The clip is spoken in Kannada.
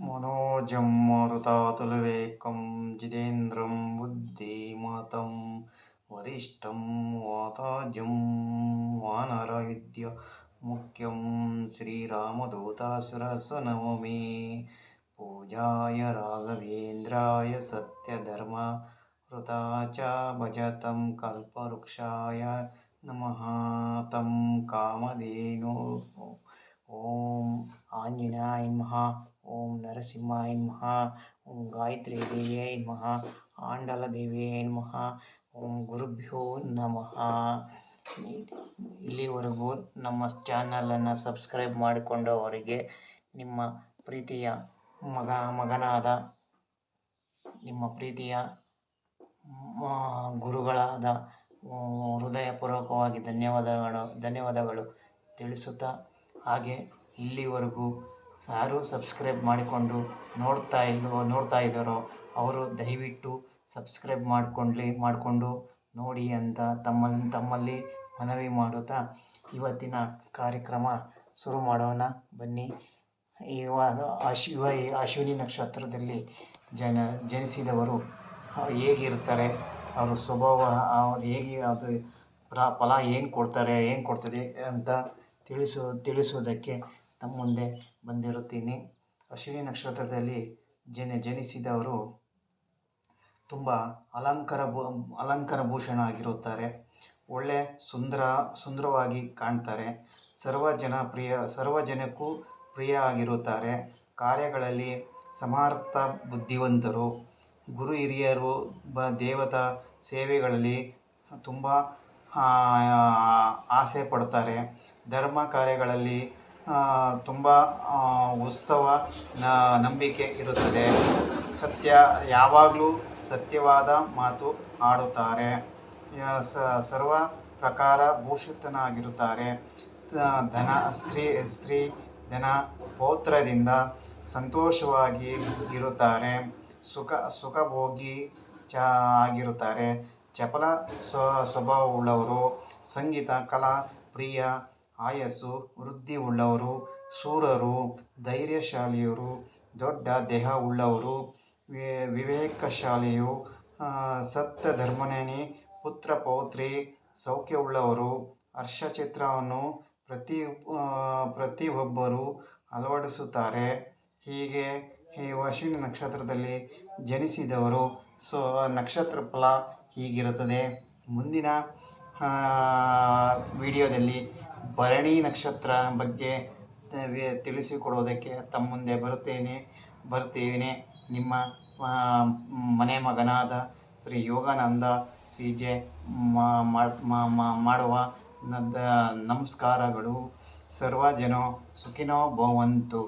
मनोजं मारुतातुलवेगं जितेन्द्रं बुद्धिमतां वरिष्ठं वाताजं वानरयुध्य मुख्यं श्रीरामदूतासुरसनममे पूजाय राघवेन्द्राय सत्यधर्मवृता च भजतं कल्पवृक्षाय नमः तं कामधेनु ओम आंजनेयाय नमः ओम नरसिंहाय नमः ओम गायत्री देव्यै नमः आंडल देव्यै नमः ओम ಗುರುಭ್ಯೋ ನಮಃ. ಇಲ್ಲಿವರೆಗೂ ನಮ್ಮ ಚಾನಲನ್ನು ಸಬ್ಸ್ಕ್ರೈಬ್ ಮಾಡಿಕೊಂಡವರಿಗೆ ನಿಮ್ಮ ಪ್ರೀತಿಯ ಮಗನಾದ ನಿಮ್ಮ ಪ್ರೀತಿಯ ಗುರುಗಳಾದ ಹೃದಯಪೂರ್ವಕವಾಗಿ ಧನ್ಯವಾದಗಳು ತಿಳಿಸುತ್ತಾ, ಹಾಗೆ ಇಲ್ಲಿವರೆಗೂ ಯಾರು ಸಬ್ಸ್ಕ್ರೈಬ್ ಮಾಡಿಕೊಂಡು ನೋಡ್ತಾ ಇದ್ದಾರೋ ಅವರು ದಯವಿಟ್ಟು ಸಬ್ಸ್ಕ್ರೈಬ್ ಮಾಡಿಕೊಂಡು ನೋಡಿ ಅಂತ ತಮ್ಮಲ್ಲಿ ಮನವಿ ಮಾಡುತ್ತಾ ಇವತ್ತಿನ ಕಾರ್ಯಕ್ರಮ ಶುರು ಮಾಡೋಣ ಬನ್ನಿ. ಇವಾಗ ಅಶ್ವಿನಿ ನಕ್ಷತ್ರದಲ್ಲಿ ಜನಿಸಿದವರು ಹೇಗಿರ್ತಾರೆ, ಅವರ ಸ್ವಭಾವ, ಅವ್ರು ಹೇಗೆ, ಅದು ಫಲ ಏನು ಕೊಡ್ತದೆ ಅಂತ ತಿಳಿಸುವುದಕ್ಕೆ ತಮ್ಮ ಮುಂದೆ ಬಂದಿರುತ್ತೀನಿ. ಅಶ್ವಿನಿ ನಕ್ಷತ್ರದಲ್ಲಿ ಜನಿಸಿದವರು ತುಂಬ ಅಲಂಕಾರ ಭೂಷಣ ಆಗಿರುತ್ತಾರೆ. ಒಳ್ಳೆ ಸುಂದರವಾಗಿ ಕಾಣ್ತಾರೆ. ಸರ್ವಜನಕ್ಕೂ ಪ್ರಿಯ ಆಗಿರುತ್ತಾರೆ. ಕಾರ್ಯಗಳಲ್ಲಿ ಸಮರ್ಥ ಬುದ್ಧಿವಂತರು. ಗುರು ಹಿರಿಯರು ದೇವತಾ ಸೇವೆಗಳಲ್ಲಿ ತುಂಬ ಆಸೆ ಪಡ್ತಾರೆ. ಧರ್ಮ ಕಾರ್ಯಗಳಲ್ಲಿ ತುಂಬ ಉತ್ಸವ ನಂಬಿಕೆ ಇರುತ್ತದೆ. ಯಾವಾಗಲೂ ಸತ್ಯವಾದ ಮಾತು ಆಡುತ್ತಾರೆ. ಸರ್ವ ಪ್ರಕಾರ ಭೂಷಿತನಾಗಿರುತ್ತಾರೆ. ಸ್ತ್ರೀ ಧನ ಪೌತ್ರದಿಂದ ಸಂತೋಷವಾಗಿ ಇರುತ್ತಾರೆ. ಸುಖಭೋಗಿ ಆಗಿರುತ್ತಾರೆ. ಚಪಲ ಸ್ವಭಾವವುಳ್ಳವರು. ಸಂಗೀತ ಕಲಾ ಪ್ರಿಯ. ಆಯಸ್ಸು ವೃದ್ಧಿ ಉಳ್ಳವರು. ಶೂರರು. ಧೈರ್ಯಶಾಲಿಯರು. ದೊಡ್ಡ ದೇಹ ಉಳ್ಳವರು. ವಿವೇಕಶಾಲಿಯು. ಸತ್ಯಧರ್ಮನೇನಿ. ಪುತ್ರ ಪೌತ್ರಿ ಸೌಖ್ಯವುಳ್ಳವರು. ಹರ್ಷಚಿತ್ರವನ್ನು ಪ್ರತಿಯೊಬ್ಬರು ಅಳವಡಿಸುತ್ತಾರೆ. ಹೀಗೆ ಈ ಅಶ್ವಿನಿ ನಕ್ಷತ್ರದಲ್ಲಿ ಜನಿಸಿದವರು ನಕ್ಷತ್ರ ಫಲ ಹೀಗಿರುತ್ತದೆ. ಮುಂದಿನ ವಿಡಿಯೋದಲ್ಲಿ ಭರಣಿ ನಕ್ಷತ್ರ ಬಗ್ಗೆ ತಿಳಿಸಿಕೊಡೋದಕ್ಕೆ ತಮ್ಮ ಮುಂದೆ ಬರ್ತೀವಿ. ನಿಮ್ಮ ಮನೆ ಮಗನಾದ ಶ್ರೀ ಯೋಗಾನಂದ CJ ಮಾಡುವ ನಮಸ್ಕಾರಗಳು. ಸರ್ವ ಜನ ಸುಖಿನೋ ಭವಂತು.